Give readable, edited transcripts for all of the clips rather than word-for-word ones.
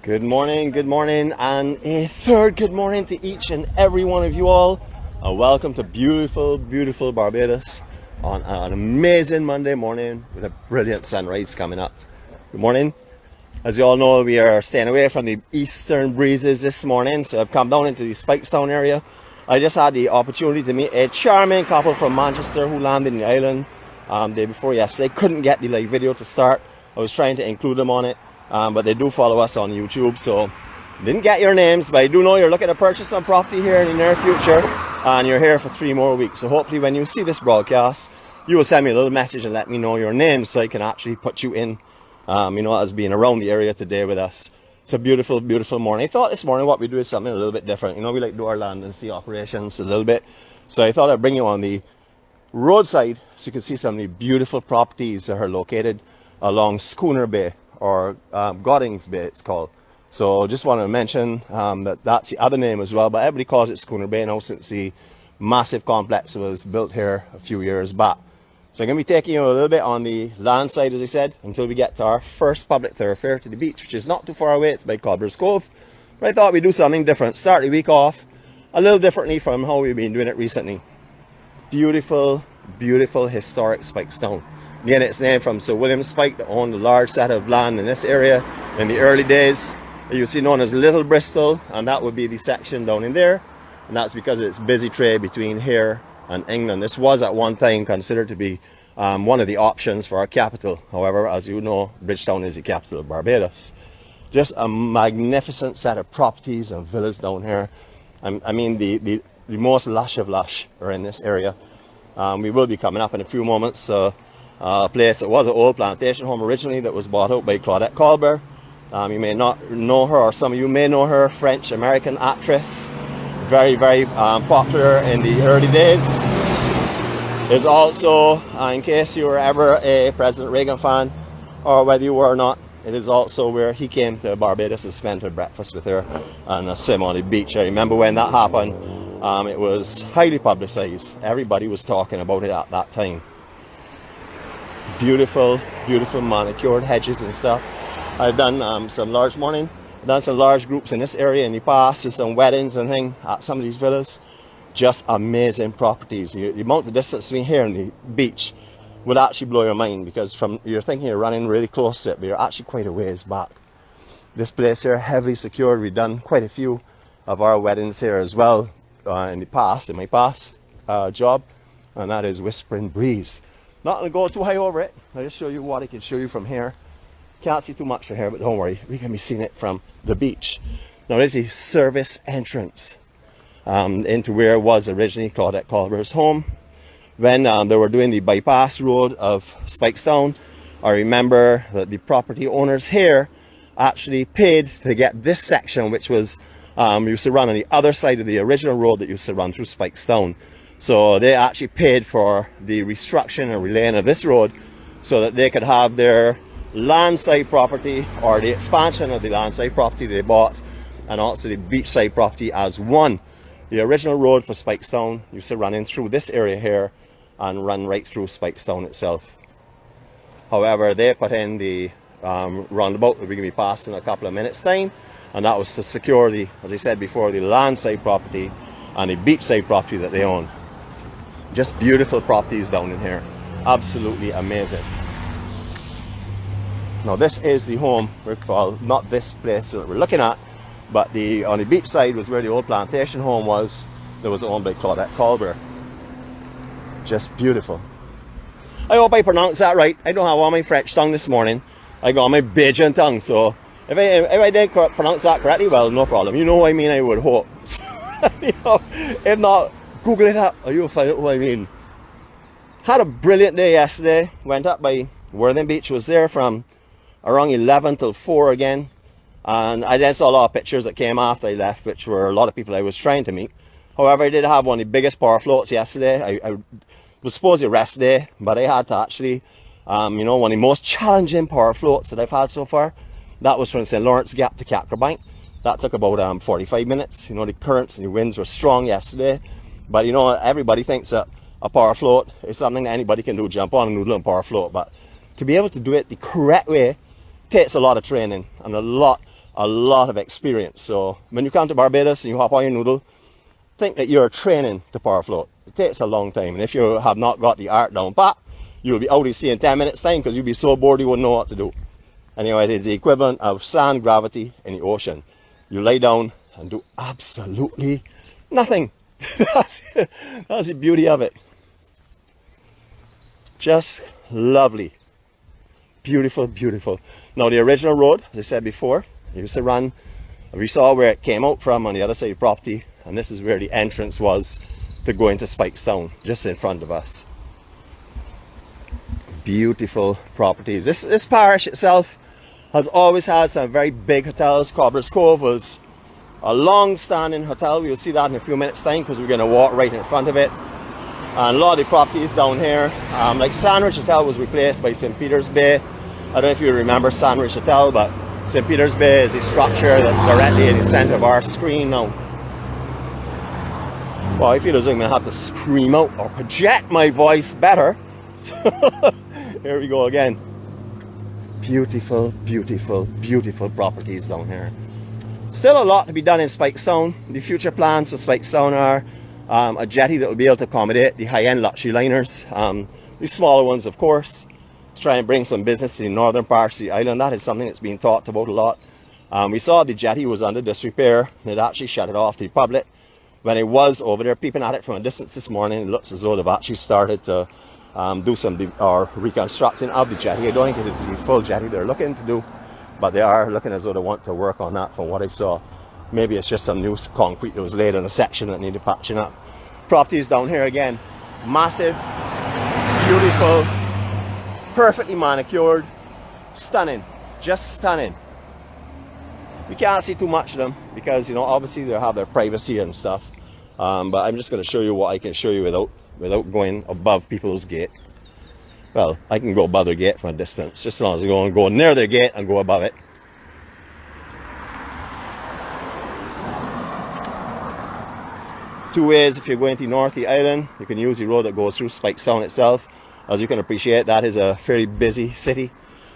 Good morning, and a third good morning to each and every one of you all. Welcome to beautiful, beautiful Barbados on an amazing Monday morning with a brilliant sunrise coming up. Good morning. As you all know, we are staying away from the eastern breezes this morning, so I've come down into the Spikestown area. I just had the opportunity to meet a charming couple from Manchester who landed in the island day before yesterday. Couldn't get the live video to start. I was trying to include them on it. But they do follow us on YouTube, so didn't get your names, but I do know you're looking to purchase some property here in the near future, and you're here for 3 more weeks. So hopefully when you see this broadcast, you will send me a little message and let me know your name so I can actually put you in, as being around the area today with us. It's a beautiful, beautiful morning. I thought this morning what we do is something a little bit different. We like to do our land and sea operations a little bit. So I thought I'd bring you on the roadside so you can see some of the beautiful properties that are located along Schooner Bay, or Goddings Bay it's called. So just want to mention that's the other name as well, but everybody calls it Schooner Bay now since the massive complex was built here a few years back. So I'm going to be taking you a little bit on the land side, as I said, until we get to our first public thoroughfare to the beach, which is not too far away. It's by Cobblers Cove. But I thought we'd do something different, start the week off a little differently from how we've been doing it recently. Beautiful, beautiful historic Spikestown. Again, it's named from Sir William Spike, that owned a large set of land in this area in the early days. It used to be known as Little Bristol, and that would be the section down in there. And that's because of its busy trade between here and England. This was at one time considered to be one of the options for our capital. However, as you know, Bridgetown is the capital of Barbados. Just a magnificent set of properties and villas down here. I mean, the most lush of lush are in this area. We will be coming up in a few moments. A place that was an old plantation home originally that was bought out by Claudette Colbert. You may not know her, or some of you may know her, French-American actress. Very, very popular in the early days. There's also, in case you were ever a President Reagan fan, or whether you were or not, it is also where he came to Barbados and spent a breakfast with her and a swim on the beach. I remember when that happened, it was highly publicized. Everybody was talking about it at that time. Beautiful, beautiful manicured hedges and stuff. I've done some large groups in this area in the past, with some weddings and things at some of these villas. Just amazing properties. The amount of distance between here and the beach would actually blow your mind, because you're thinking you're running really close to it, but you're actually quite a ways back. This place here, heavily secured. We've done quite a few of our weddings here as well in my past job, and that is Whispering Breeze. Not going to go too high over it. I'll just show you what I can show you from here. Can't see too much from here, but don't worry, we can be seeing it from the beach. Now there's a service entrance into where was originally Claudette Colbert's home. When they were doing the bypass road of Spikestown, I remember that the property owners here actually paid to get this section, which was used to run on the other side of the original road that used to run through Spikestown. So they actually paid for the restructuring and relaying of this road so that they could have their landside property, or the expansion of the landside property they bought, and also the beachside property as one. The original road for Spikestown used to run in through this area here and run right through Spikestown itself. However, they put in the roundabout that we're going to be passing in a couple of minutes time, and that was to secure the, as I said before, the landside property and the beachside property that they own. Just beautiful properties down in here. Absolutely amazing. Now this is the home, well, not this place that we're looking at, but on the beach side was where the old plantation home was that was owned by Claudette Colbert. Just beautiful. I hope I pronounced that right. I don't have all my French tongue this morning. I got my Bajan tongue, so if I did pronounce that correctly, well, no problem. You know what I mean, I would hope. If not, Google it up, or you'll find out what I mean. Had a brilliant day yesterday. Went up by Worthing Beach. Was there from around 11 till 4 again. And I then saw a lot of pictures that came after I left, which were a lot of people I was trying to meet. However, I did have one of the biggest power floats yesterday. I was supposed to rest day, but I had to actually, one of the most challenging power floats that I've had so far. That was from St. Lawrence Gap to Capkerbank. That took about 45 minutes. The currents and the winds were strong yesterday. But everybody thinks that a power float is something that anybody can do, jump on a noodle and power float. But to be able to do it the correct way takes a lot of training and a lot a lot of experience. So when you come to Barbados and you hop on your noodle, think that you're training to power float. It takes a long time, and if you have not got the art down pat, you'll be out of sea in 10 minutes time because you'll be so bored you wouldn't know what to do. Anyway, it is the equivalent of sand gravity in the ocean. You lay down and do absolutely nothing. that's the beauty of it. Just lovely. Beautiful, beautiful. Now the original road, as I said before, used to run, we saw where it came out from on the other side of the property, and this is where the entrance was to go into Spikestown, just in front of us. Beautiful properties. This parish itself has always had some very big hotels. Cobblers Cove was a long-standing hotel. We'll see that in a few minutes time because we're going to walk right in front of it. And a lot of the properties down here, like Sandwich Hotel was replaced by St. Peter's Bay. I don't know if you remember Sandwich Hotel, but St. Peter's Bay is a structure that's directly in the center of our screen now. Well, I feel as though I'm going to have to scream out or project my voice better. So here we go again. Beautiful, beautiful, beautiful properties down here. Still a lot to be done in Spikestown. The future plans for Spikestown are a jetty that will be able to accommodate the high-end luxury liners. The smaller ones, of course, to try and bring some business to the northern parts of the island. That is something that's being talked about a lot. We saw the jetty was under disrepair. They'd actually shut it off to the public. When I was over there peeping at it from a distance this morning, it looks as though they've actually started to do some reconstructing of the jetty. I don't think it is the full jetty they're looking to do, but they are looking as though they want to work on that from what I saw. Maybe it's just some new concrete that was laid in a section that needed patching up. Properties down here again, massive, beautiful, perfectly manicured, stunning, just stunning. We can't see too much of them because, you know, obviously they have their privacy and stuff. But I'm just going to show you what I can show you without going above people's gate. Well, I can go above their gate from a distance, just as long as I go near their gate and go above it. Two ways if you're going to north the island. You can use the road that goes through Spikestown itself. As you can appreciate, that is a fairly busy city.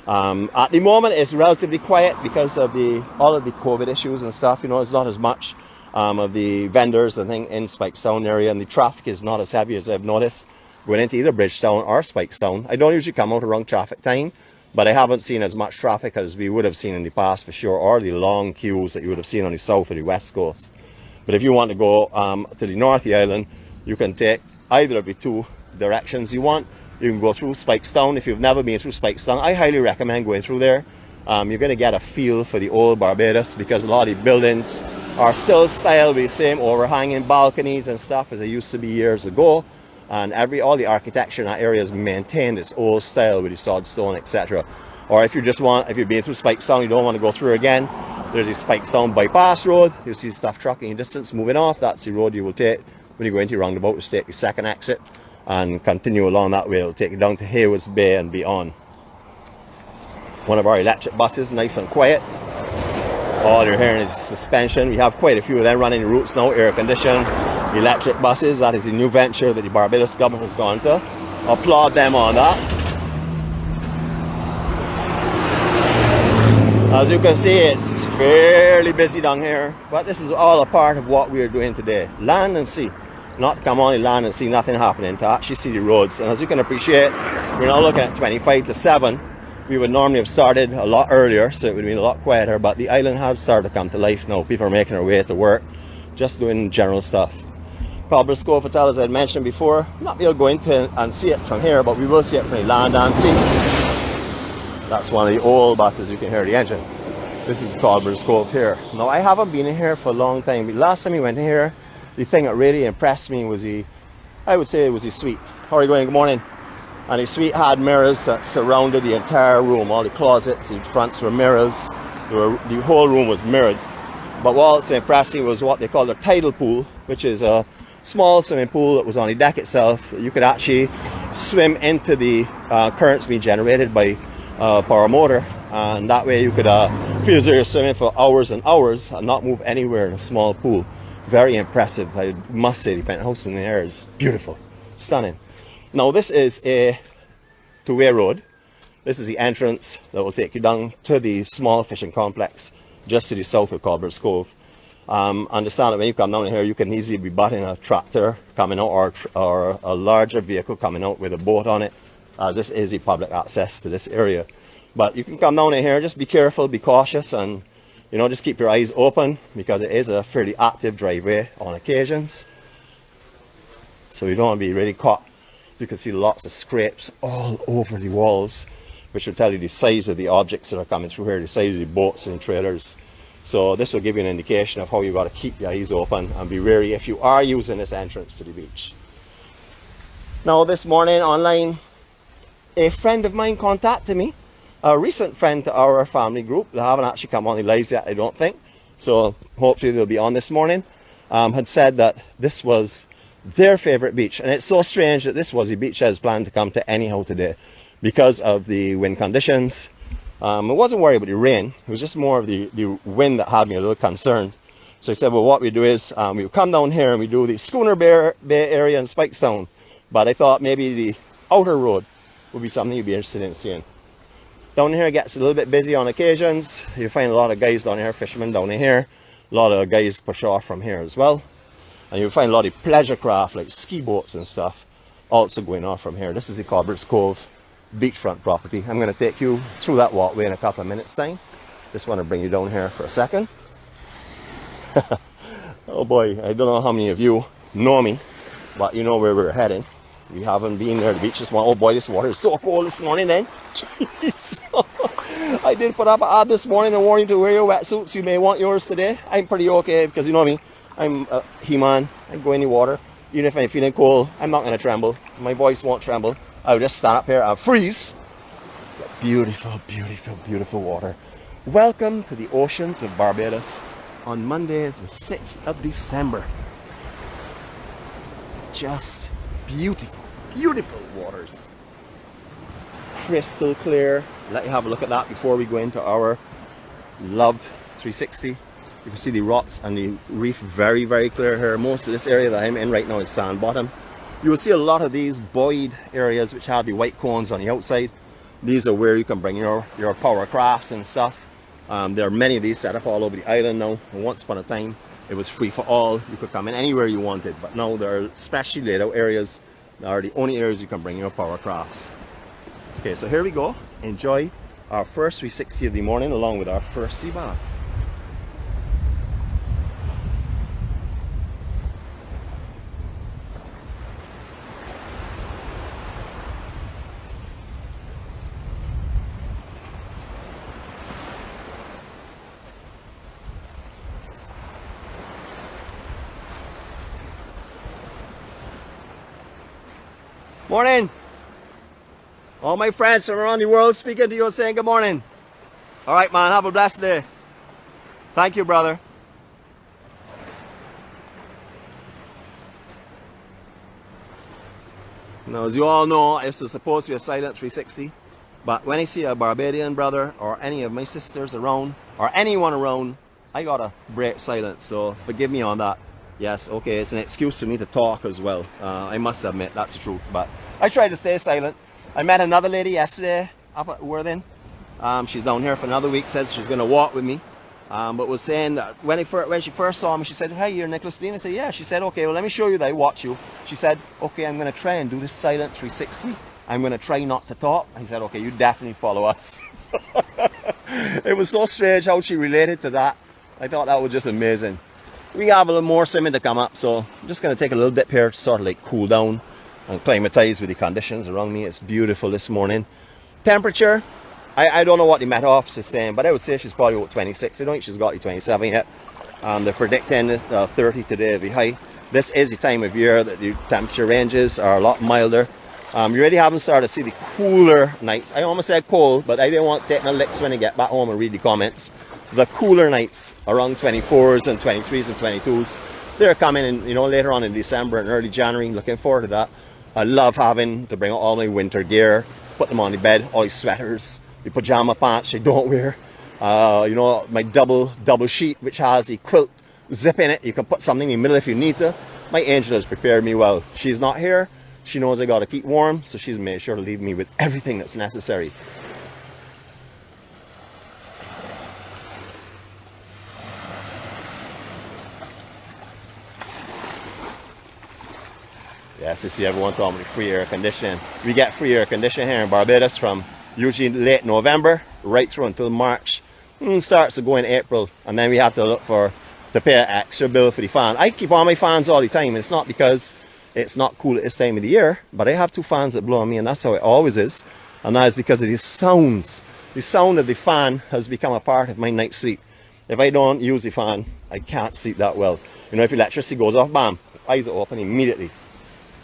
At the moment it's relatively quiet because of all of the COVID issues and stuff. You know, there's not as much of the vendors and thing in Spikestown area, and the traffic is not as heavy as I've noticed going into either Bridgetown or Spikestown. I don't usually come out around traffic time, but I haven't seen as much traffic as we would have seen in the past for sure, or the long queues that you would have seen on the south or the west coast. But if you want to go to the north of the island, you can take either of the two directions you want. You can go through Spikestown. If you've never been through Spikestown, I highly recommend going through there. You're going to get a feel for the old Barbados because a lot of the buildings are still styled with the same overhanging balconies and stuff as they used to be years ago. And all the architecture in that area is maintained its old style with the sod stone, etc. Or if you've been through Spikestown, you don't want to go through again, there's the Spikestown bypass road. You'll see stuff trucking in distance moving off. That's the road you will take when you go into your roundabout. Just take the second exit and continue along that way. It'll take you down to Haywards Bay and beyond. One of our electric buses, nice and quiet. All you're hearing is suspension. We have quite a few of them running the routes now, air conditioned electric buses. That is a new venture that the Barbados government has gone to. Applaud them on that. As you can see, it's fairly busy down here, but this is all a part of what we are doing today. Land and sea. Not come on the land and see nothing happening, to actually see the roads. And as you can appreciate, we're now looking at 25 to 7. We would normally have started a lot earlier, so it would have been a lot quieter, but the island has started to come to life now. People are making their way to work, just doing general stuff. Cobblers Cove Hotel, as I had mentioned before, not be able to go into and see it from here, but we will see it from the land and sea. That's one of the old buses, you can hear the engine. This is Cobblers Cove here. Now, I haven't been in here for a long time, but last time we went in here, the thing that really impressed me was I would say it was the suite. How are you going? Good morning. And the suite had mirrors that surrounded the entire room. All the closets, the fronts were mirrors. The whole room was mirrored. But what also impressed me was what they call the tidal pool, which is a small swimming pool that was on the deck itself. You could actually swim into the currents being generated by power motor, and that way you could feel as though you're swimming for hours and hours and not move anywhere in a small pool. Very impressive. I must say the penthouse in the air is beautiful, stunning. Now this is a two-way road. This is the entrance that will take you down to the small fishing complex. just to the south of Cobblers Cove. Understand that when you come down here, you can easily be butting a tractor coming out, or a larger vehicle coming out with a boat on it. This is the public access to this area. But you can come down in here, just be careful, be cautious, and just keep your eyes open, because it is a fairly active driveway on occasions. So you don't want to be really caught. You can see lots of scrapes all over the walls, which will tell you the size of the objects that are coming through here, the size of the boats and trailers. So this will give you an indication of how you've got to keep your eyes open and be wary if you are using this entrance to the beach. Now this morning online, a friend of mine contacted me, a recent friend to our family group. They haven't actually come on the lives yet, I don't think. So hopefully they'll be on this morning. Had said that this was their favorite beach. And it's so strange that this was the beach I was planned to come to anyhow today, because of the wind conditions. I wasn't worried about the rain. It was just more of the wind that had me a little concerned. So I said, well, what we do is we come down here and we do the Schooner Bay area in Spikestown. But I thought maybe the outer road would be something you'd be interested in seeing. Down here it gets a little bit busy on occasions. You find a lot of guys down here, fishermen down in here. A lot of guys push off from here as well. And you'll find a lot of pleasure craft like ski boats and stuff also going off from here. This is the Cobblers Cove beachfront property. I'm going to take you through that walkway in a couple of minutes time. Just want to bring you down here for a second. Oh boy, I don't know how many of you know me, but you know where we're heading. We haven't been near the beach this morning. Oh boy, this water is so cold this morning then. Jeez. I did put up an ad this morning and warn you to wear your wetsuits. You may want yours today. I'm pretty okay, because you know me, I'm a He-Man. I go in the water. Even if I'm feeling cold, I'm not going to tremble. My voice won't tremble. I'll just stand up here and freeze. Beautiful, beautiful, beautiful water. Welcome to the oceans of Barbados on Monday, the 6th of December. Just beautiful, beautiful waters. Crystal clear. Let you have a look at that before we go into our loved 360. You can see the rocks and the reef very, very clear here. Most of this area that I'm in right now is sand bottom. You will see a lot of these buoyed areas which have the white cones on the outside. These are where you can bring your power crafts and stuff. There are many of these set up all over the island now. And once upon a time, it was free for all. You could come in anywhere you wanted. But now there are specially laid out areas that are the only areas you can bring your power crafts. Okay, so here we go. Enjoy our first 360 of the morning along with our first sea bath. Morning. All my friends from around the world speaking to you, saying good morning. All right, man, have a blessed day. Thank you, brother. Now, as you all know, this is supposed to be a silent 360, but when I see a Barbadian brother or any of my sisters around, or anyone around, I gotta break silence, so forgive me on that. Yes, okay, it's an excuse for me to talk as well. I must admit, that's the truth, but I try to stay silent. I met another lady yesterday up at Worthing. She's down here for another week, says she's going to walk with me. But was saying that when she first saw me, she said, "Hey, you're Nicholas Dean?" I said, "Yeah." She said, "Okay, well, let me show you that I watch you." She said, "Okay, I'm going to try and do this silent 360. I'm going to try not to talk." I said, "Okay, you definitely follow us." It was so strange how she related to that. I thought that was just amazing. We have a little more swimming to come up, so I'm just going to take a little dip here to sort of like cool down and acclimatize with the conditions around me. It's beautiful this morning. Temperature, I don't know what the Met Office is saying, but I would say she's probably about 26. I don't think she's got the 27 yet. They're predicting 30 today will be high. This is the time of year that the temperature ranges are a lot milder. You really haven't started to see the cooler nights. I almost said cold, but I didn't want to take no licks when I get back home and read the comments. The cooler nights around 24s and 23s and 22s, they're coming in, later on in December and early January. Looking forward to that. I love having to bring out all my winter gear, put them on the bed, all these sweaters, the pajama pants I don't wear, my double sheet which has a quilt zip in it. You can put something in the middle if you need to. My angel has prepared me well. She's not here. She knows I gotta keep warm, so she's made sure to leave me with everything that's necessary. Yes, you see everyone talking about free air conditioning. We get free air conditioning here in Barbados from usually late November right through until March. Starts to go in April, and then we have to look to pay an extra bill for the fan. I keep on my fans all the time. It's not because it's not cool at this time of the year, but I have two fans that blow on me, and that's how it always is. And that is because of these sounds. The sound of the fan has become a part of my night's sleep. If I don't use the fan, I can't sleep that well. You know, if electricity goes off, bam, eyes are open immediately.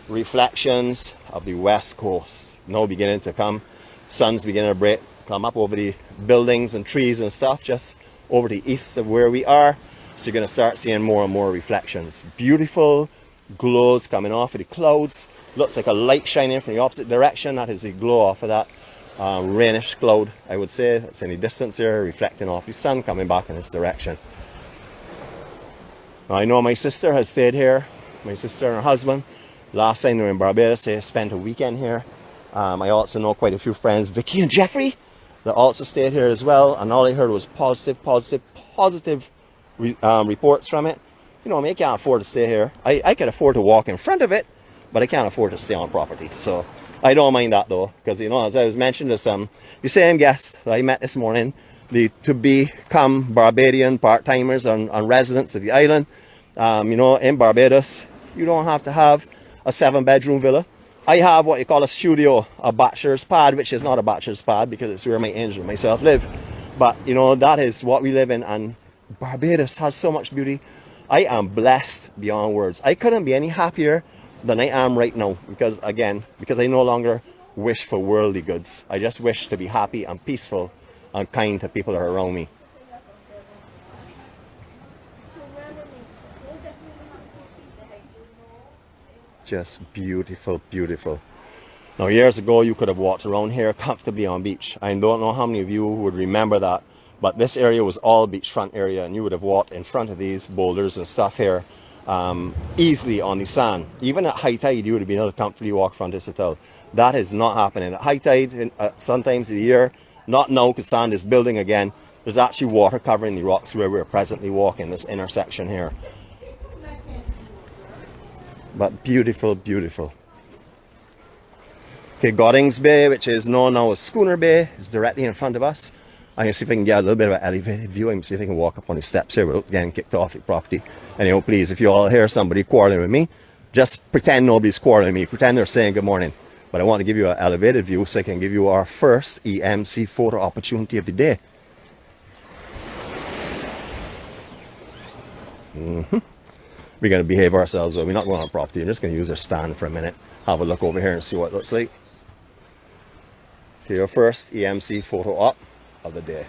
Reflections of the west coast now beginning to come. Sun's beginning to come up over the buildings and trees and stuff just over the east of where we are. So you're going to start seeing more and more reflections. Beautiful glows coming off of the clouds. Looks like a light shining from the opposite direction. That is the glow off of that rainish cloud, I would say. It's in the distance here, reflecting off the sun coming back in this direction. Now, I know my sister has stayed here. My sister and her husband. Last time they were in Barbados, they spent a weekend here. I also know quite a few friends, Vicky and Jeffrey, that also stayed here as well. And all I heard was positive reports from it. You know, I mean, I can't afford to stay here. I can afford to walk in front of it, but I can't afford to stay on property. So I don't mind that though, because, you know, as I was mentioning to some the same guest that I met this morning, the to become Barbadian part-timers and residents of the island. You know, in Barbados, you don't have to have a 7-bedroom villa. I have what you call a studio, a bachelor's pad, which is not a bachelor's pad because it's where my angel and myself live. But, you know, that is what we live in, and Barbados has so much beauty. I am blessed beyond words. I couldn't be any happier than I am right now because I no longer wish for worldly goods. I just wish to be happy and peaceful and kind to people that are around me. Just beautiful, beautiful. Now, years ago, you could have walked around here comfortably on beach. I don't know how many of you would remember that, but this area was all beachfront area, and you would have walked in front of these boulders and stuff here easily on the sand. Even at high tide, you would have been able to comfortably walk from this hotel. That is not happening. At high tide, sometimes of the year, not now because sand is building again, there's actually water covering the rocks where we're presently walking, this intersection here. But beautiful, beautiful. Okay, Goddings Bay, which is known now as Schooner Bay, is directly in front of us. I'm going to see if I can get a little bit of an elevated view. I'm going to see if I can walk up on the steps here without getting kicked off the property. And, you know, please, if you all hear somebody quarreling with me, just pretend nobody's quarreling with me. Pretend they're saying good morning. But I want to give you an elevated view so I can give you our first EMC photo opportunity of the day. We're going to behave ourselves, though. We're not going on property. I'm just going to use our stand for a minute. Have a look over here and see what it looks like. Okay, your first EMC photo op of the day.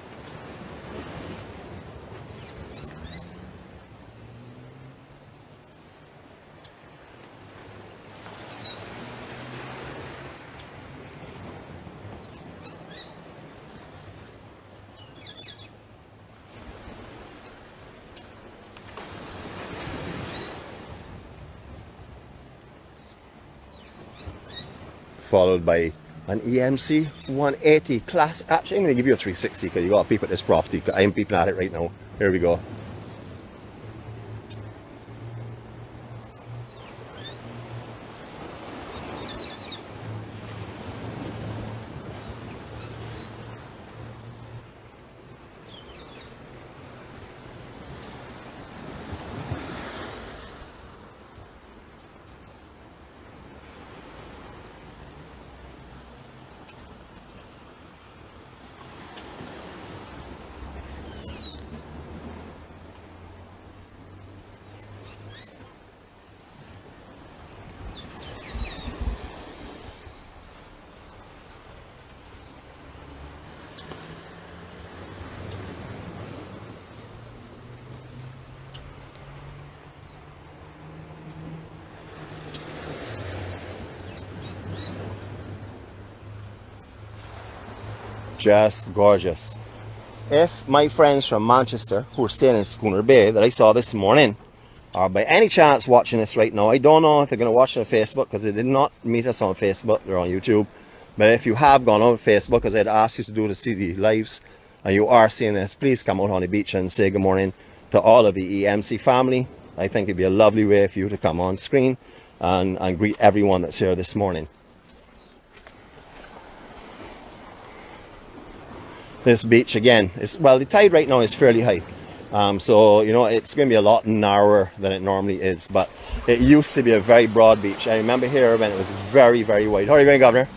Followed by an EMC 180 class. Actually, I'm going to give you a 360 because you got to peep at this property. I'm peeping at it right now. Here we go. Just gorgeous. If my friends from Manchester who are staying in Schooner Bay that I saw this morning are by any chance watching this right now, I don't know if they're going to watch it on Facebook because they did not meet us on Facebook, they're on YouTube. But if you have gone on Facebook, as I'd asked you to do to see the lives, and you are seeing this, please come out on the beach and say good morning to all of the EMC family. I think it'd be a lovely way for you to come on screen and greet everyone that's here this morning. This beach again is, well, the tide right now is fairly high, so you know it's going to be a lot narrower than it normally is, but it used to be a very broad beach. I remember here when it was very, very wide. How are you going, Governor?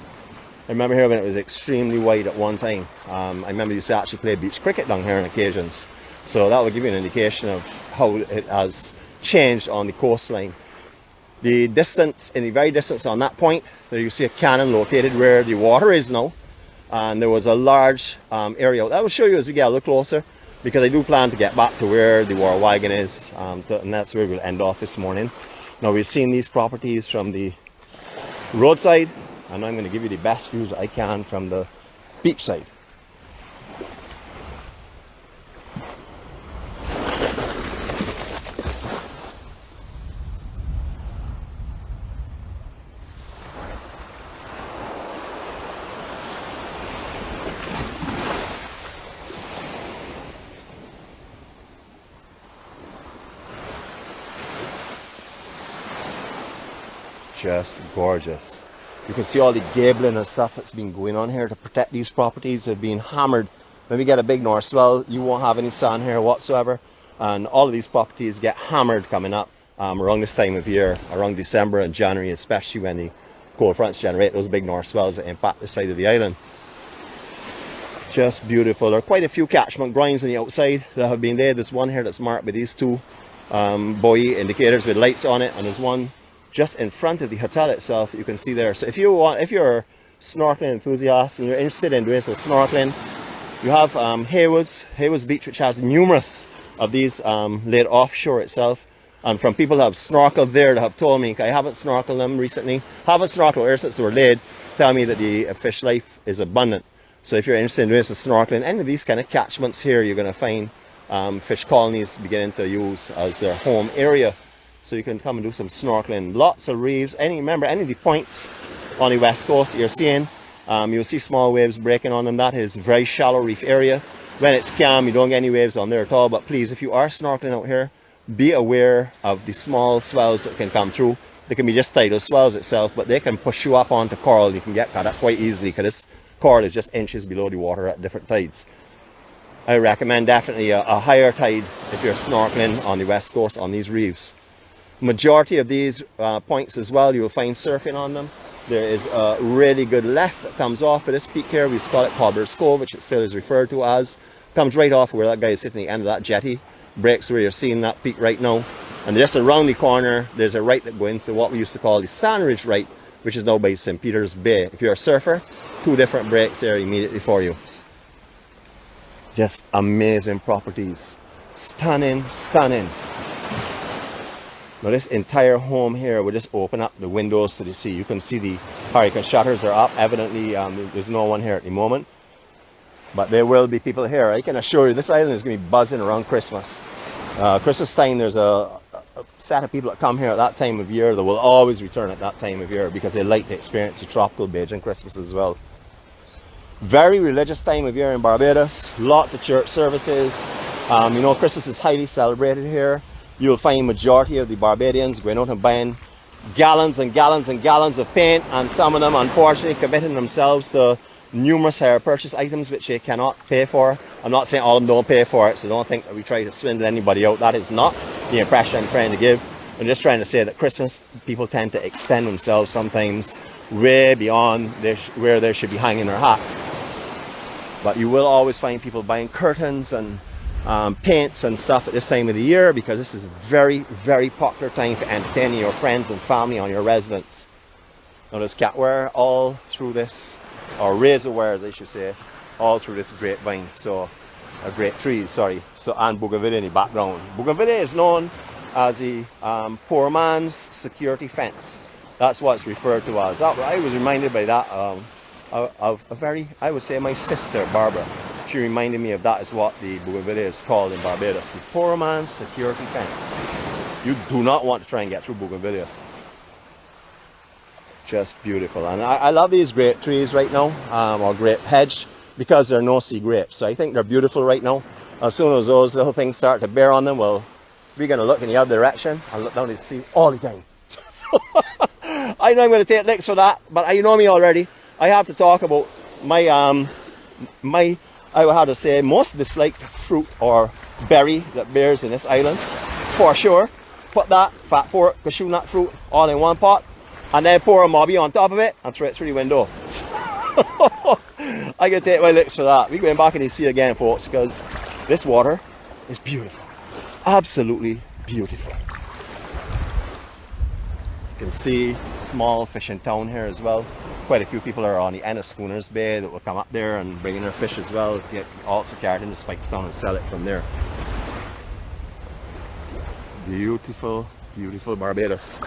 I remember here when it was extremely wide at one time. I remember you used to actually play beach cricket down here on occasions, so that would give you an indication of how it has changed on the coastline. The distance, in the very distance on that point, there you see a cannon located where the water is now. And there was a large area. I will show you as we get a little closer, because I do plan to get back to where the war wagon is, and that's where we'll end off this morning. Now we've seen these properties from the roadside, and I'm going to give you the best views I can from the beach side. Just gorgeous. You can see all the gabling and stuff that's been going on here to protect these properties. They've been hammered. When we get a big north swell, you won't have any sand here whatsoever, and all of these properties get hammered coming up around this time of year, around December and January, especially when the cold fronts generate those big north swells that impact the side of the island. Just beautiful. There are quite a few catchment grounds on the outside that have been laid. There's one here that's marked with these two buoy indicators with lights on it, and there's one just in front of the hotel itself you can see there. So if you're a snorkeling enthusiast and you're interested in doing some snorkeling, you have Haywood's Beach, which has numerous of these laid offshore itself. And from people who have snorkeled there that have told me, I haven't snorkeled them recently, haven't snorkeled here since they were laid, tell me that the fish life is abundant. So if you're interested in doing some snorkeling, any of these kind of catchments here, you're going to find fish colonies beginning to use as their home area. So you can come and do some snorkeling. Lots of reefs. Remember, any of the points on the west coast you're seeing, you'll see small waves breaking on them. That is a very shallow reef area. When it's calm, you don't get any waves on there at all. But please, if you are snorkeling out here, be aware of the small swells that can come through. They can be just tidal swells itself, but they can push you up onto coral. You can get caught up quite easily because this coral is just inches below the water at different tides. I recommend definitely a higher tide if you're snorkeling on the west coast on these reefs. Majority of these points as well, you will find surfing on them. There is a really good left that comes off of this peak here. We call it Cobblers Cove, which it still is referred to as. Comes right off where that guy is sitting at the end of that jetty. Breaks where you're seeing that peak right now. And just around the corner, there's a right that goes into what we used to call the Sandridge Right, which is now by St. Peter's Bay. If you're a surfer, two different breaks there immediately for you. Just amazing properties. Stunning, stunning. Now this entire home here will just open up the windows to the sea. You can see the hurricane shutters are up. Evidently there's no one here at the moment, but there will be people here. I can assure you this island is going to be buzzing around Christmas. Christmas time, there's a set of people that come here at that time of year that will always return at that time of year because they like to experience the tropical Bajan Christmas as well. Very religious time of year in Barbados. Lots of church services. You know, Christmas is highly celebrated here. You'll find majority of the Barbadians going out and buying gallons and gallons and gallons of paint, and some of them unfortunately committing themselves to numerous hire purchase items which they cannot pay for. I'm not saying all of them don't pay for it, so don't think that we try to swindle anybody out. That is not the impression I'm trying to give. I'm just trying to say that Christmas people tend to extend themselves sometimes way beyond where they should be hanging their hat. But you will always find people buying curtains and paints and stuff at this time of the year, because this is a very, very popular time for entertaining your friends and family on your residence. Now there's catware all through this, or razor wires I should say, all through this grapevine, so great trees, sorry. So, and bougainvillea in the background. Bougainvillea is known as the poor man's security fence. That's what it's referred to as. I was reminded by that of a very, I would say, my sister Barbara. She reminded me of that is what the bougainvillea is called in Barbados. The poor man's security fence. You do not want to try and get through bougainvillea. Just beautiful. And I love these grape trees right now, or grape hedge, because they're no-see grapes. So I think they're beautiful right now. As soon as those little things start to bear on them, well, we're going to look in the other direction and look down to see all the time. So, I know I'm going to take licks for that, but you know me already. I have to talk about my I would have to say most disliked fruit or berry that bears in this island, for sure. Put that fat pork, cashew nut fruit all in one pot, and then pour a mobby on top of it and throw it through the window. I can take my licks for that. We're going back in the sea again, folks, because this water is beautiful. Absolutely beautiful. You can see small fishing town here as well. Quite a few people are on the end of Schooner Bay that will come up there and bring in their fish as well. Get also carried into Spikestown and sell it from there. Beautiful, beautiful Barbados.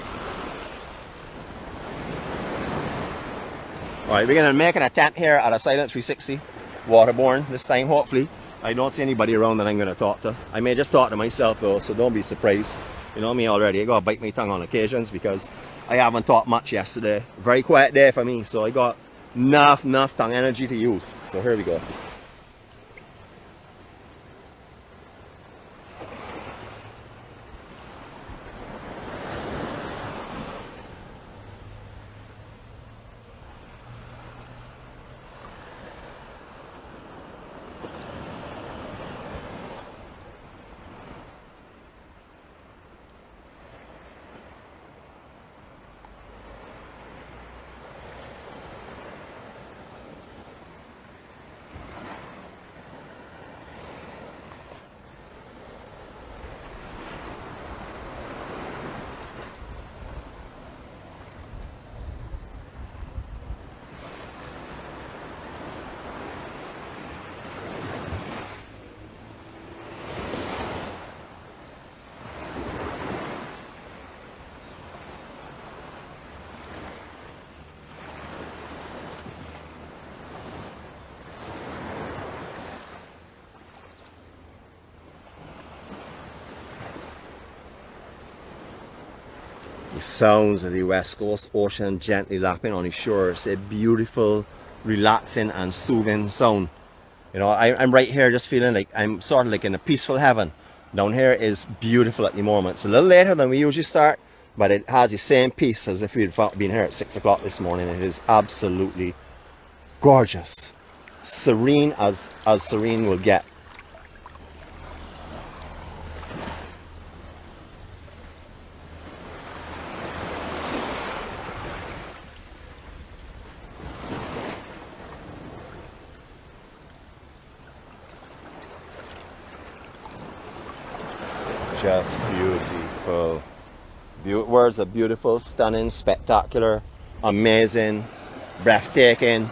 Alright, we're going to make an attempt here at a silent 360 waterborne this time, hopefully. I don't see anybody around that I'm going to talk to. I may just talk to myself though, so don't be surprised. You know me already, I got to bite my tongue on occasions because I haven't talked much yesterday. Very quiet day for me, so I got enough tongue energy to use. So here we go. The sounds of the West Coast Ocean gently lapping on the shore. It's a beautiful, relaxing and soothing sound. You know, I'm right here just feeling like I'm sort of like in a peaceful heaven. Down here is beautiful at the moment. It's a little later than we usually start, but it has the same peace as if we'd been here at 6 o'clock this morning. It is absolutely gorgeous. Serene as serene will get. Just beautiful. Words are beautiful, stunning, spectacular, amazing, breathtaking,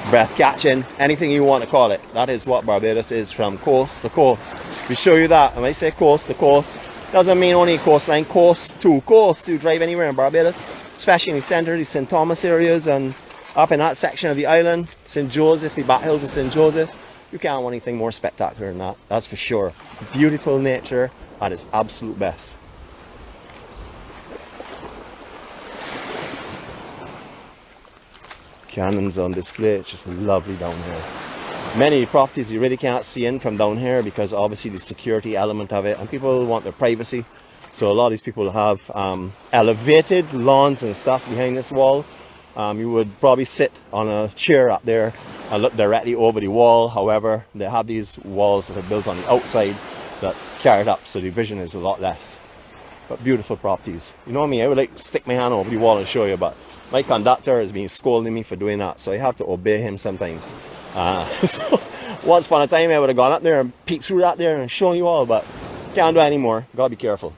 breath-catching, anything you want to call it. That is what Barbados is from coast to coast. We show you that. When I say coast to coast, doesn't mean only coastline, coast to coast. You drive anywhere in Barbados, especially in the centre, the St. Thomas areas and up in that section of the island, St. Joseph, the back hills of St. Joseph. You can't want anything more spectacular than that, that's for sure. Beautiful nature at its absolute best. Cannons on display, it's just lovely down here. Many properties you really can't see in from down here because obviously the security element of it, and people want their privacy. So a lot of these people have elevated lawns and stuff behind this wall. You would probably sit on a chair up there and look directly over the wall. However, they have these walls that are built on the outside that carry it up, so the vision is a lot less. But beautiful properties. You know me, I would like to stick my hand over the wall and show you, but my conductor has been scolding me for doing that, so I have to obey him sometimes. So once upon a time I would have gone up there and peeked through that there and shown you all, but can't do it anymore. Gotta be careful.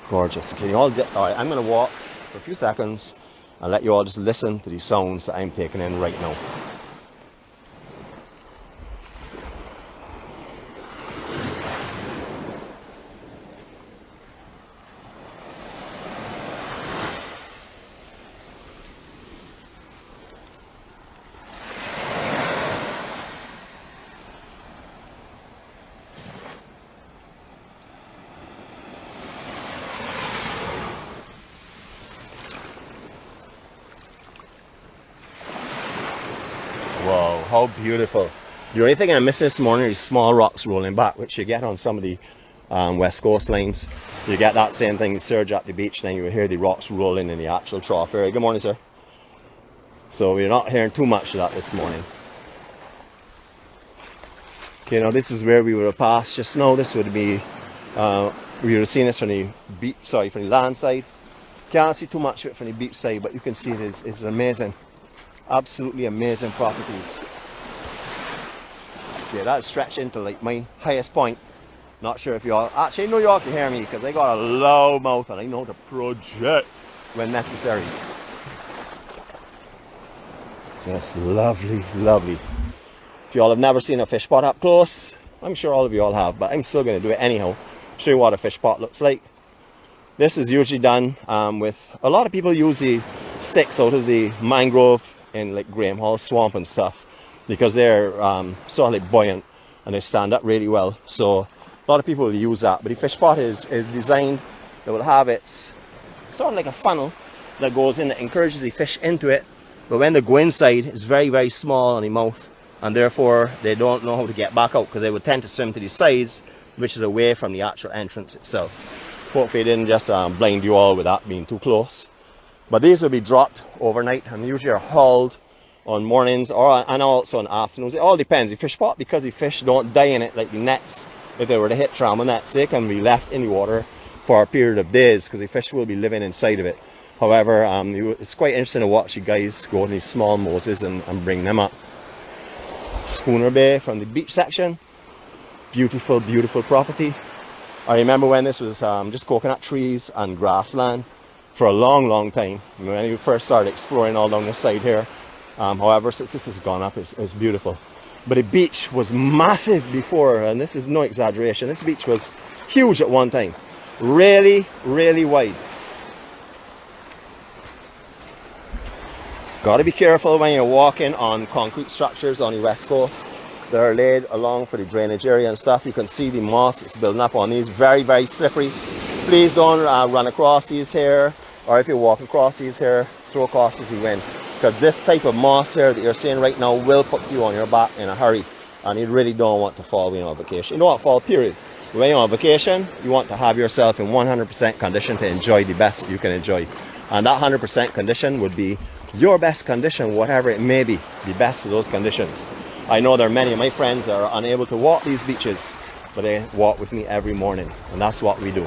Gorgeous. Can you all alright, I'm gonna walk for a few seconds and let you all just listen to the sounds that I'm taking in right now. Wow, how beautiful. The only thing I missed this morning is small rocks rolling back, which you get on some of the west coast lines. You get that same thing, you surge at the beach, then you hear the rocks rolling in the actual trough area. Good morning, sir. So we're not hearing too much of that this morning. Okay, now this is where we would have passed just now. This would be, we would have seen this from the beach, sorry, from the land side. Can't see too much of it from the beach side, but you can see it's amazing. Absolutely amazing properties. Okay, that's stretched into like my highest point. Not sure if you all, actually no, you all can hear me because I got a loud mouth and I know to project when necessary. Just lovely, lovely. If you all have never seen a fish pot up close, I'm sure all of you all have, but I'm still going to do it anyhow. Show you what a fish pot looks like. This is usually done with, a lot of people use the sticks out of the mangrove in like Graham Hall swamp and stuff because they're sort of like buoyant and they stand up really well. So a lot of people will use that, but the fish pot is designed, it will have its sort of like a funnel that goes in that encourages the fish into it, but when they go inside it's very, very small on the mouth, and therefore they don't know how to get back out because they would tend to swim to the sides, which is away from the actual entrance itself. Hopefully it didn't just blind you all with that being too close. But these will be dropped overnight and usually are hauled on mornings and also on afternoons. It all depends. The fish pot, because the fish don't die in it like the nets, if they were to hit trauma nets, they can be left in the water for a period of days because the fish will be living inside of it. However, it's quite interesting to watch you guys go in these small moses and bring them up. Schooner Bay from the beach section. Beautiful, beautiful property. I remember when this was just coconut trees and grassland for a long, long time. When you first started exploring all down this side here. However, since this has gone up, it's beautiful. But the beach was massive before, and this is no exaggeration. This beach was huge at one time. Really, really wide. Got to be careful when you're walking on concrete structures on the west coast. They're laid along for the drainage area and stuff. You can see the moss that's building up on these. Very, very slippery. Please don't run across these here, or if you walk across these here, throw caution to the wind. Because this type of moss here that you're seeing right now will put you on your back in a hurry, and you really don't want to fall when you're on vacation. You don't want to fall, period. When you're on vacation, you want to have yourself in 100% condition to enjoy the best that you can enjoy. And that 100% condition would be your best condition, whatever it may be, the best of those conditions. I know there are many of my friends that are unable to walk these beaches, but they walk with me every morning, and that's what we do.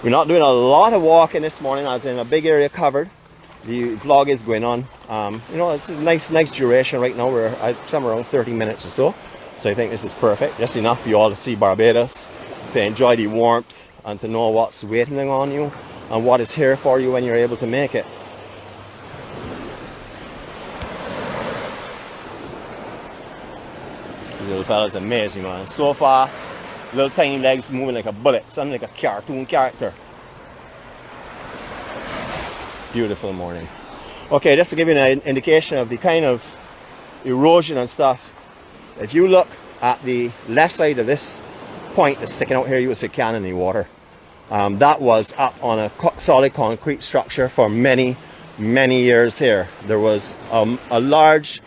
We're not doing a lot of walking this morning, as in a big area covered. The vlog is going on. You know, it's a nice duration right now. We're at somewhere around 30 minutes or so. So I think this is perfect. Just enough for you all to see Barbados, to enjoy the warmth, and to know what's waiting on you and what is here for you when you're able to make it. The little fella's amazing, man. So fast. Little tiny legs moving like a bullet, something like a cartoon character. Beautiful morning. Okay, just to give you an indication of the kind of erosion and stuff, if you look at the left side of this point that's sticking out here, you will see cannon in water. That was up on a solid concrete structure for many, many years here. There was a large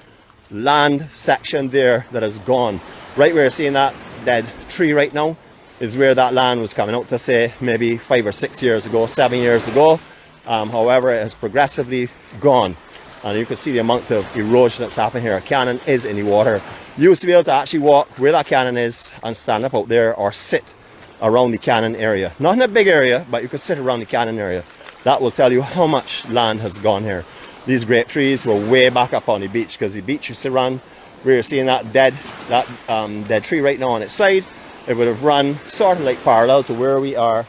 land section there that has gone. Right where you're seeing that dead tree right now is where that land was coming out to, say maybe 5 or 6 years ago, 7 years ago. However, it has progressively gone, and you can see the amount of erosion that's happened here. A cannon is in the water. You used to be able to actually walk where that cannon is and stand up out there or sit around the cannon area. Not in a big area, but you could sit around the cannon area. That will tell you how much land has gone here. These grape trees were way back up on the beach, because the beach used to run where you're seeing that dead tree right now on its side. It would have run sort of like parallel to where we are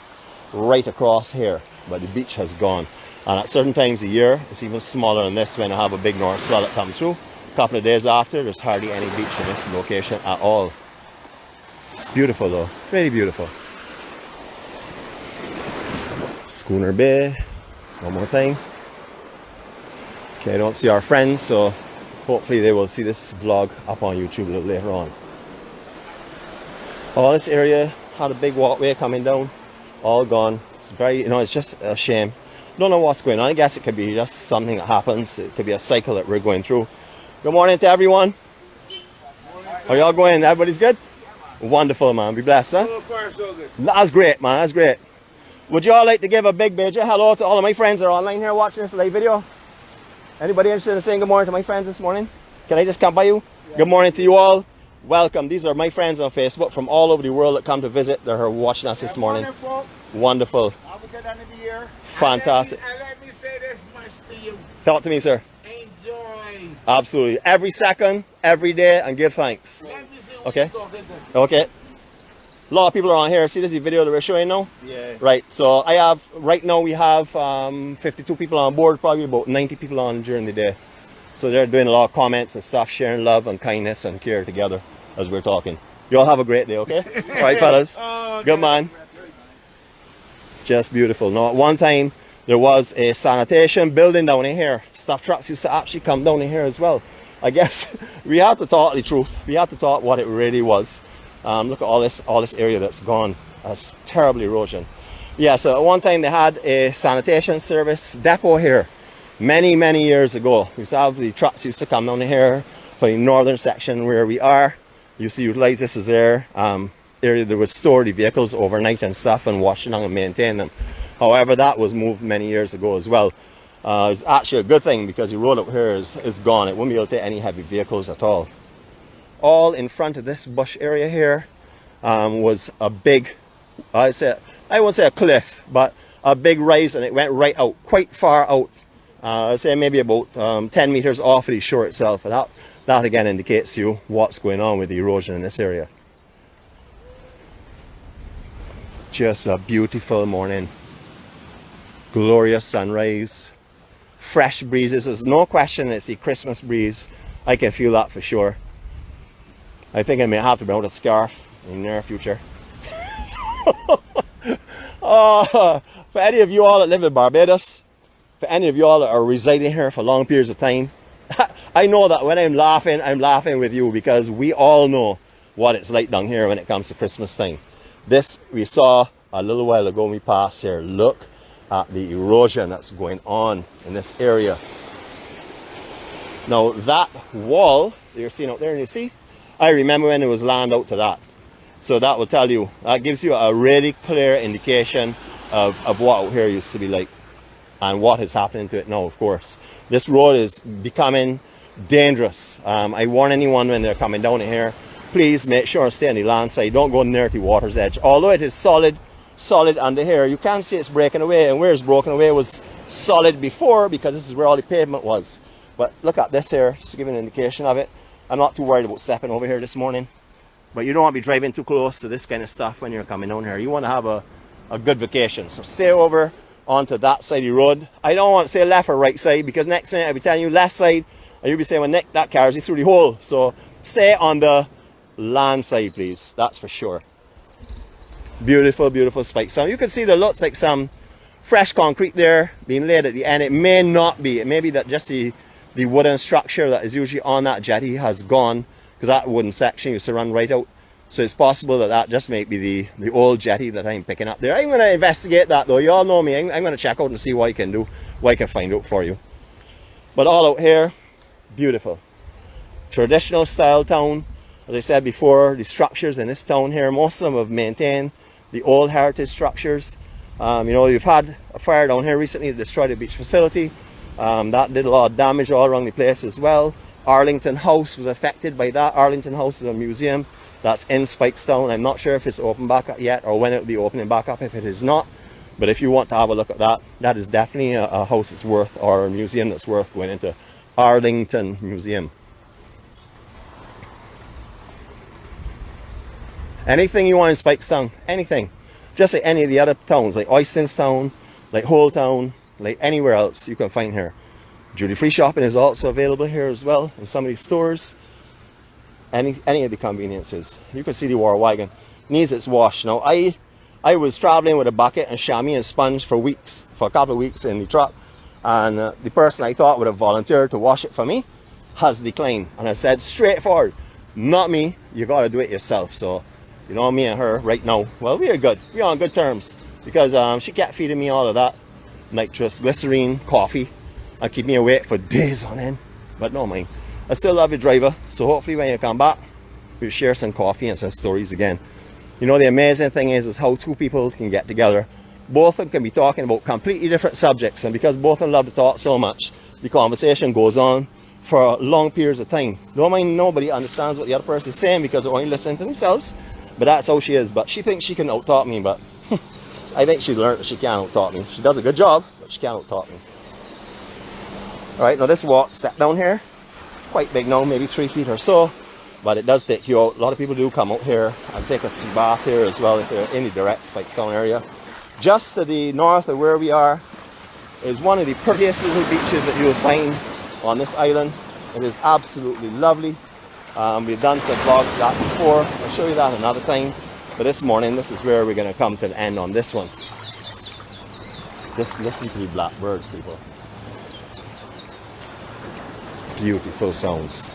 right across here, but the beach has gone. And at certain times of year, it's even smaller than this when I have a big north swell that comes through. A couple of days after, there's hardly any beach in this location at all. It's beautiful though, very beautiful. Schooner Bay, one more time. Okay, I don't see our friends, so hopefully they will see this vlog up on YouTube a little later on. All this area had a big walkway coming down, all gone. It's very, you know, it's just a shame. Don't know what's going on. I guess it could be just something that happens. It could be a cycle that we're going through. Good morning to everyone. Are y'all going? Everybody's good? Wonderful, man. Be blessed, huh? So far, so good. That's great, man. That's great. Would you all like to give a big major hello to all of my friends that are online here watching this live video? Anybody interested in saying good morning to my friends this morning? Can I just come by you? Yeah. Good morning to you all. Welcome. These are my friends on Facebook from all over the world that come to visit. They're watching us this morning. Wonderful. Have a good end of the year. Fantastic. And let me say this much to you. Talk to me, sir. Enjoy. Absolutely. Every second, every day, and give thanks. Okay? Okay. A lot of people are on here. See this video that we're showing now? Yeah. Right. So right now we have 52 people on board, probably about 90 people on during the day. So they're doing a lot of comments and stuff, sharing love and kindness and care together as we're talking. You all have a great day, okay? All right, fellas. Oh, good man. Just beautiful. Now, at one time, there was a sanitation building down in here. Stuff trucks used to actually come down in here as well. I guess we have to talk the truth. We have to talk what it really was. Look at all this area that's gone. That's terrible erosion. Yeah, so at one time they had a sanitation service depot here. Many years ago. We used to have the trucks used to come down here for the northern section where we are. You used to utilize this as their area that would store the vehicles overnight and stuff and wash them and maintain them. However, that was moved many years ago as well. It's actually a good thing because the road up here is gone. It wouldn't be able to take any heavy vehicles at all. All in front of this bush area here was a big, I won't say a cliff, but a big rise, and it went right out, quite far out. I'd say maybe about 10 meters off of the shore itself. And that again indicates you what's going on with the erosion in this area. Just a beautiful morning. Glorious sunrise. Fresh breezes. There's no question it's the Christmas breeze. I can feel that for sure. I think I may have to bring out a scarf in the near future. Oh, for any of you all that live in Barbados, for any of you all that are residing here for long periods of time, I know that when I'm laughing with you because we all know what it's like down here when it comes to Christmas time. This we saw a little while ago when we passed here. Look at the erosion that's going on in this area. Now that wall that you're seeing out there, and you see, I remember when it was land out to that. So that will tell you, that gives you a really clear indication of what out here used to be like and what is happening to it now, of course. This road is becoming dangerous. I warn anyone when they're coming down here, please make sure and stay on the land side. Don't go near the water's edge. Although it is solid under here, you can see it's breaking away, and where it's broken away was solid before because this is where all the pavement was. But look at this here, just to give you an indication of it. I'm not too worried about stepping over here this morning. But you don't want to be driving too close to this kind of stuff when you're coming down here. You want to have a good vacation. So stay over onto that side of the road. I don't want to say left or right side because next minute I'll be telling you left side and you'll be saying, well, Nick, that carries you through the hole. So stay on the land side, please. That's for sure. Beautiful, beautiful spikes. So you can see there looks like some fresh concrete there being laid at the end. It may not be. It may be that just the wooden structure that is usually on that jetty has gone, because that wooden section used to run right out. So it's possible that just might be the old jetty that I'm picking up there. I'm going to investigate that though. You all know me. I'm going to check out and see what I can do, what I can find out for you. But all out here, beautiful. Traditional style town. As I said before, the structures in this town here, most of them have maintained the old heritage structures. You know, you've had a fire down here recently that destroyed the beach facility. That did a lot of damage all around the place as well. Arlington House was affected by that. Arlington House is a museum that's in Spikestown. I'm not sure if it's open back up yet or when it will be opening back up if it is not. But if you want to have a look at that, that is definitely a house that's worth, or a museum that's worth going into. Arlington Museum. Anything you want in Spikestown, anything. Just like any of the other towns, like Oystonstown, like Holetown, like anywhere else you can find here. Duty-free shopping is also available here as well in some of these stores. Any of the conveniences. You can see the war wagon needs its wash. Now I was traveling with a bucket and chamois and sponge for a couple of weeks in the truck, and the person I thought would have volunteered to wash it for me has declined, and I said straightforward, not me, you got to do it yourself. So you know, me and her right now, well, we are good, we're on good terms, because she kept feeding me all of that nitrous glycerine coffee and keep me awake for days on end. But no mind, I still love your driver, so hopefully when you come back we'll share some coffee and some stories again. You know, the amazing thing is how two people can get together. Both of them can be talking about completely different subjects, and because both of them love to talk so much, the conversation goes on for long periods of time. Don't mind nobody understands what the other person is saying because they're only listening to themselves, but that's how she is. But she thinks she can out-talk me, but I think she's learned that she can't out-talk me. She does a good job, but she can't out-talk me. Alright, now this step down here, quite big now, maybe 3 feet or so, but it does take you out. A lot of people do come out here and take a sea bath here as well if they're in the direct Spikestown area. Just to the north of where we are is one of the prettiest little beaches that you'll find on this island. It is absolutely lovely. We've done some vlogs of that before. I'll show you that another time. But this morning, this is where we're going to come to the end on this one. Just listen to the blackbirds, people. Beautiful sounds.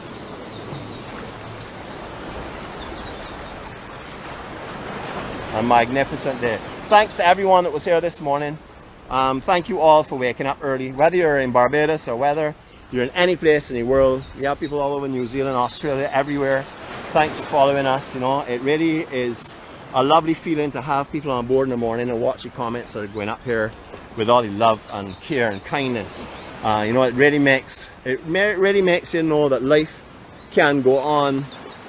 A magnificent day. Thanks to everyone that was here this morning. Thank you all for waking up early. Whether you're in Barbados or whether you're in any place in the world, we have people all over New Zealand, Australia, everywhere. Thanks for following us. You know, it really is a lovely feeling to have people on board in the morning and watch the comments that are going up here with all the love and care and kindness. You know, it really makes you know that life can go on.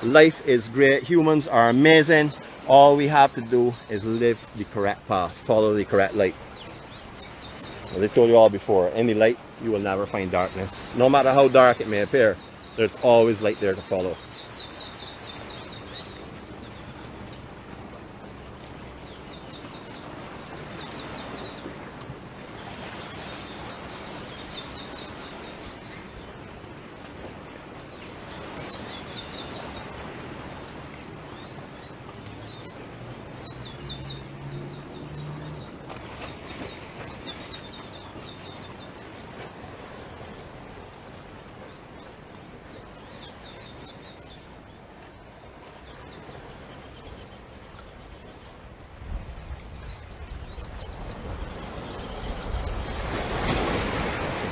Life is great. Humans are amazing. All we have to do is live the correct path, follow the correct light. As I told you all before, in the light you will never find darkness. No matter how dark it may appear, there's always light there to follow.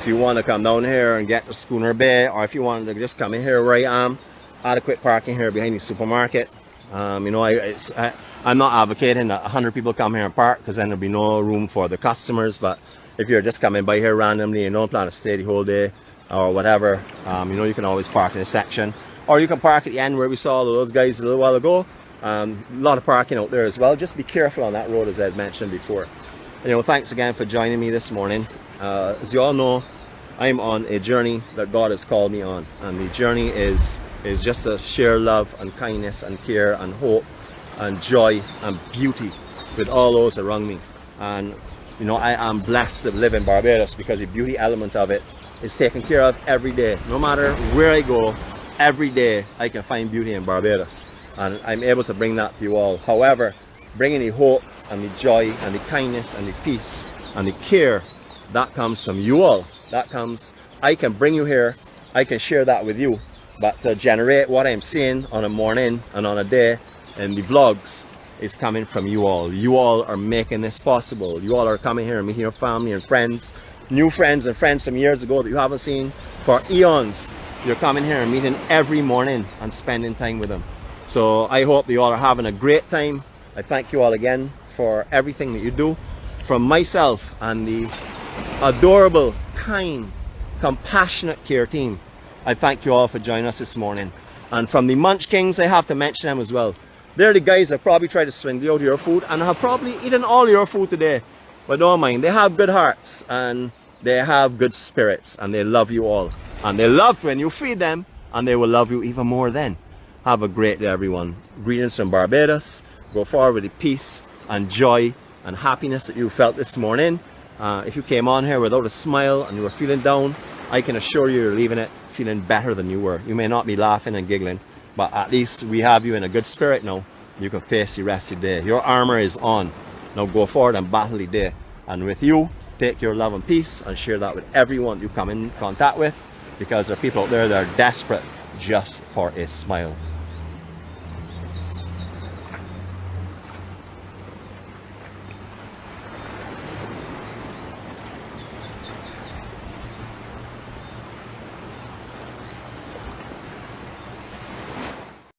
If you want to come down here and get to Schooner Bay, or if you want to just come in here where I am, adequate parking here behind the supermarket. You know, I'm not advocating that 100 people come here and park, because then there'll be no room for the customers. But if you're just coming by here randomly and don't plan to stay the whole day or whatever, you know, you can always park in a section, or you can park at the end where we saw those guys a little while ago. A lot of parking out there as well. Just be careful on that road, as I had mentioned before. You know, thanks again for joining me this morning. As you all know, I'm on a journey that God has called me on, and the journey is just to share love and kindness and care and hope and joy and beauty with all those around me. And you know, I am blessed to live in Barbados because the beauty element of it is taken care of every day. No matter where I go, every day I can find beauty in Barbados, and I'm able to bring that to you all. However, bringing the hope and the joy and the kindness and the peace and the care, that comes from you all. That comes, I can bring you here, I can share that with you, but to generate what I'm seeing on a morning and on a day in the vlogs is coming from you all. You all are making this possible. You all are coming here and meeting your family and friends, new friends and friends from years ago that you haven't seen for eons. You're coming here and meeting every morning and spending time with them. So I hope that you all are having a great time. I thank you all again for everything that you do. From myself and the adorable, kind, compassionate care team, I thank you all for joining us this morning. And from the Munch Kings, I have to mention them as well. They're the guys that probably tried to swindle you out of your food and have probably eaten all your food today. But don't mind, they have good hearts and they have good spirits, and they love you all. And they love when you feed them, and they will love you even more then. Have a great day, everyone. Greetings from Barbados. Go forward with the peace and joy and happiness that you felt this morning. If you came on here without a smile and you were feeling down, I can assure you you're leaving it feeling better than you were. You may not be laughing and giggling, but at least we have you in a good spirit now. You can face the rest of the day. Your armor is on. Now go forward and battle the day. And with you, take your love and peace and share that with everyone you come in contact with, because there are people out there that are desperate just for a smile.